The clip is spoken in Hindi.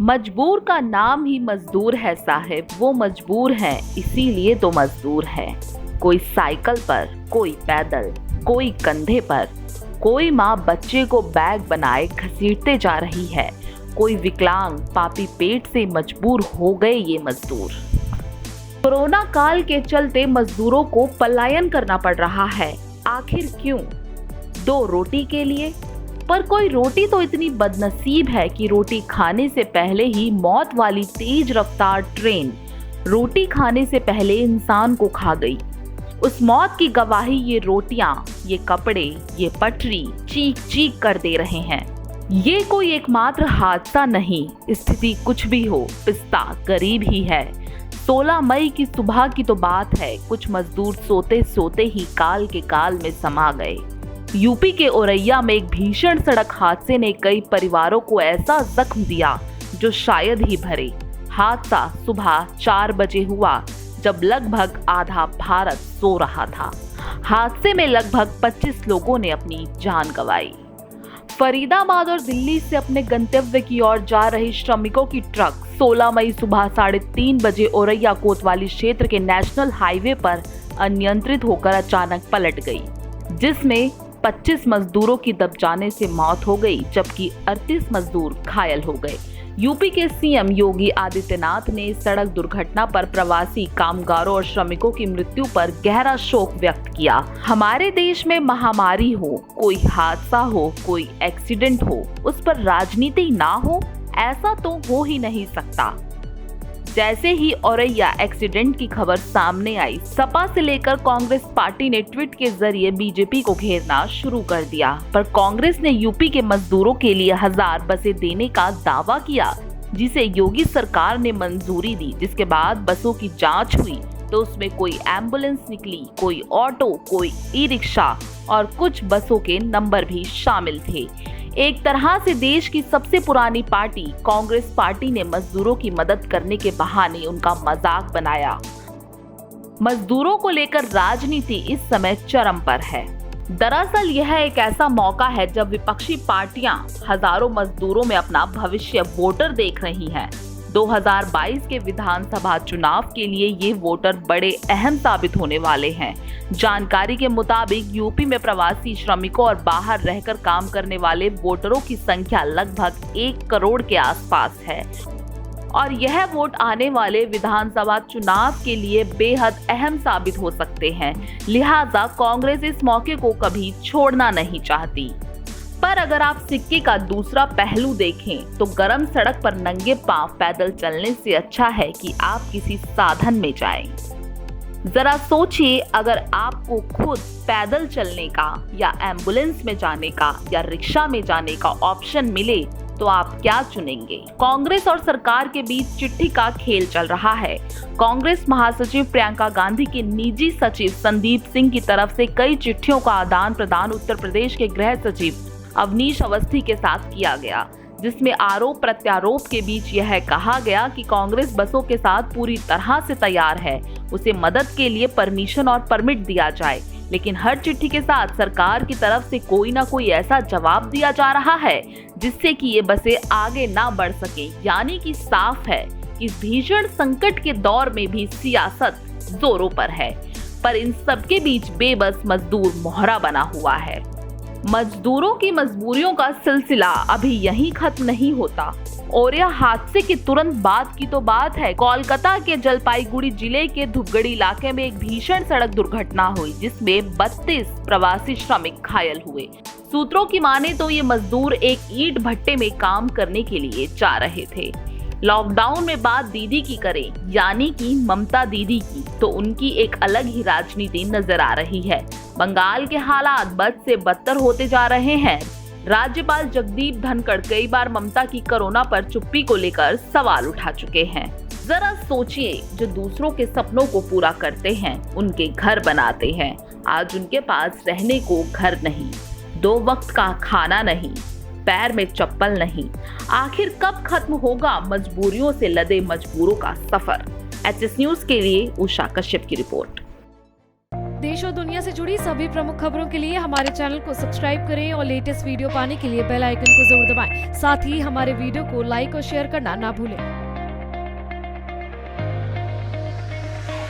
मजबूर का नाम ही मजदूर है साहिब, वो मजबूर हैं इसीलिए तो मजदूर है। कोई साइकिल पर, कोई पैदल, कोई कंधे पर, कोई माँ बच्चे को बैग बनाए घसीटते जा रही है, कोई विकलांग पापी पेट से मजबूर हो गए ये मजदूर। कोरोना काल के चलते मजदूरों को पलायन करना पड़ रहा है। आखिर क्यों? 2 रोटी के लिए। पर कोई रोटी तो इतनी बदनसीब है कि रोटी खाने से पहले ही मौत वाली तेज रफ्तार ट्रेन रोटी खाने से पहले इंसान को खा गई। उस मौत की गवाही ये रोटियां, ये कपड़े, ये पटरी चीख चीख कर दे रहे हैं। ये कोई एकमात्र हादसा नहीं, स्थिति कुछ भी हो, पिस्ता गरीब ही है। 16 मई की सुबह की तो बात है, कुछ मजदूर सोते सोते ही काल के काल में समा गए। यूपी के औरैया में एक भीषण सड़क हादसे ने कई परिवारों को ऐसा जख्म दिया जो शायद ही भरे। हादसा सुबह 4 बजे हुआ जब लगभग आधा भारत सो रहा था। हादसे में लगभग 25 लोगों ने अपनी जान गंवाई। फरीदाबाद और दिल्ली से अपने गंतव्य की ओर जा रही श्रमिकों की ट्रक 16 मई सुबह 3:30 बजे औरैया कोतवाली क्षेत्र के नेशनल हाईवे पर अनियंत्रित होकर अचानक पलट गई, जिसमें 25 मजदूरों की दब जाने से मौत हो गई, जबकि 38 मजदूर घायल हो गए। यूपी के सीएम योगी आदित्यनाथ ने सड़क दुर्घटना पर प्रवासी कामगारों और श्रमिकों की मृत्यु पर गहरा शोक व्यक्त किया। हमारे देश में महामारी हो, कोई हादसा हो, कोई एक्सीडेंट हो, उस पर राजनीति ना हो, ऐसा तो हो ही नहीं सकता। जैसे ही औरैया एक्सीडेंट की खबर सामने आई, सपा से लेकर कांग्रेस पार्टी ने ट्वीट के जरिए बीजेपी को घेरना शुरू कर दिया। पर कांग्रेस ने यूपी के मजदूरों के लिए 1000 बसें देने का दावा किया, जिसे योगी सरकार ने मंजूरी दी। जिसके बाद बसों की जांच हुई तो उसमें कोई एम्बुलेंस निकली, कोई ऑटो, कोई ई रिक्शा और कुछ बसों के नंबर भी शामिल थे। एक तरह से देश की सबसे पुरानी पार्टी कांग्रेस पार्टी ने मजदूरों की मदद करने के बहाने उनका मजाक बनाया। मजदूरों को लेकर राजनीति इस समय चरम पर है। दरअसल यह एक ऐसा मौका है जब विपक्षी पार्टियां हजारों मजदूरों में अपना भविष्य वोटर देख रही हैं। 2022 के विधानसभा चुनाव के लिए ये वोटर बड़े अहम साबित होने वाले हैं। जानकारी के मुताबिक यूपी में प्रवासी श्रमिकों और बाहर रहकर काम करने वाले वोटरों की संख्या लगभग 1 करोड़ के आसपास है और यह वोट आने वाले विधानसभा चुनाव के लिए बेहद अहम साबित हो सकते हैं। लिहाजा कांग्रेस इस मौके को कभी छोड़ना नहीं चाहती। पर अगर आप सिक्के का दूसरा पहलू देखें तो गरम सड़क पर नंगे पांव पैदल चलने से अच्छा है कि आप किसी साधन में जाएं। जरा सोचिए, अगर आपको खुद पैदल चलने का या एम्बुलेंस में जाने का या रिक्शा में जाने का ऑप्शन मिले तो आप क्या चुनेंगे? कांग्रेस और सरकार के बीच चिट्ठी का खेल चल रहा है। कांग्रेस महासचिव प्रियंका गांधी के निजी सचिव संदीप सिंह की तरफ से कई चिट्ठियों का आदान प्रदान उत्तर प्रदेश के गृह सचिव अवनीश अवस्थी के साथ किया गया, जिसमें आरोप प्रत्यारोप के बीच यह कहा गया कि कांग्रेस बसों के साथ पूरी तरह से तैयार है, उसे मदद के लिए परमिशन और परमिट दिया जाए। लेकिन हर चिट्ठी के साथ सरकार की तरफ से कोई ना कोई ऐसा जवाब दिया जा रहा है जिससे कि ये बसें आगे ना बढ़ सके। यानी कि साफ है कि इस भीषण संकट के दौर में भी सियासत जोरों पर है, पर इन सबके बीच बेबस मजदूर मोहरा बना हुआ है। मजदूरों की मजबूरियों का सिलसिला अभी यहीं खत्म नहीं होता। औरैया हादसे के तुरंत बाद की तो बात है, कोलकाता के जलपाईगुड़ी जिले के धूपगढ़ी इलाके में एक भीषण सड़क दुर्घटना हुई, जिसमें 32 प्रवासी श्रमिक घायल हुए। सूत्रों की माने तो ये मजदूर एक ईंट भट्टे में काम करने के लिए जा रहे थे। लॉकडाउन में बात दीदी की करें, यानी कि ममता दीदी की, तो उनकी एक अलग ही राजनीति नजर आ रही है। बंगाल के हालात बद से बदतर होते जा रहे हैं। राज्यपाल जगदीप धनखड़ कई बार ममता की कोरोना पर चुप्पी को लेकर सवाल उठा चुके हैं। जरा सोचिए, जो दूसरों के सपनों को पूरा करते हैं, उनके घर बनाते हैं, आज उनके पास रहने को घर नहीं, 2 वक्त का खाना नहीं, पैर में चप्पल नहीं। आखिर कब खत्म होगा मजबूरियों से लदे मजबूरों का सफर? एचएस न्यूज के लिए उषा कश्यप की रिपोर्ट। देश और दुनिया से जुड़ी सभी प्रमुख खबरों के लिए हमारे चैनल को सब्सक्राइब करें और लेटेस्ट वीडियो पाने के लिए बेल आइकन को जरूर दबाएं। साथ ही हमारे वीडियो को लाइक और शेयर करना ना भूलें।